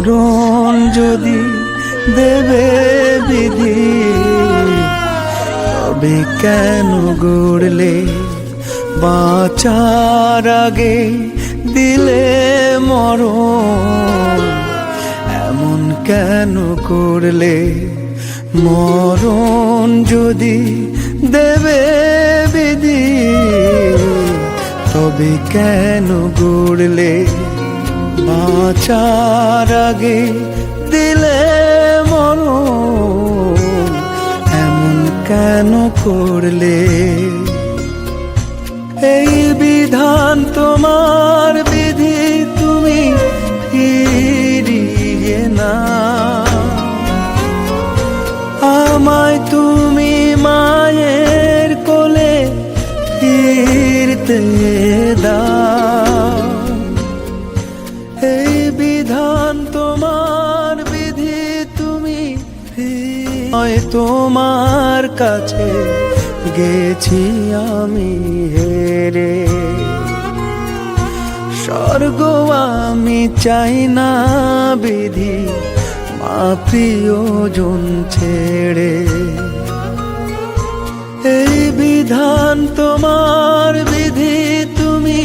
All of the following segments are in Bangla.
মরণ যদি দেবে বিধি, তবে কেন গড়লে বাঁচার আগে দিলে মরণ? এমন কেন করলে? মরণ যদি দেবে বিধি, তবে কেন গড়লে বাঁচার আগে দিলে মরণ? এমন কেন করলে? এই বিধান তোমার বিধি, তুমি ফিরিয়ে না। আমায় তুমি মায়ের কোলে ফিরতে দাও। এই বিধান তোমার বিধি, তুমি তোমার কাছে গেছি আমি হেরে। স্বর্গ আমি চাই না বিধি, মা প্রিয়জন ছেড়ে। এই বিধান তোমার বিধি, তুমি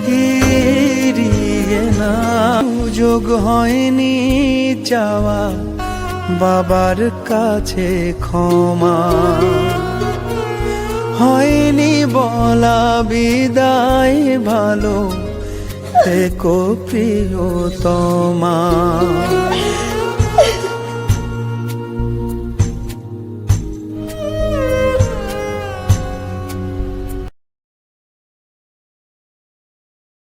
ফিরিয়ে না। সুযোগ হয়নি চাওয়া বাবার কাছে ক্ষমা, হয়নি বলা বিদায় ভালো থেকো প্রিয়তমা।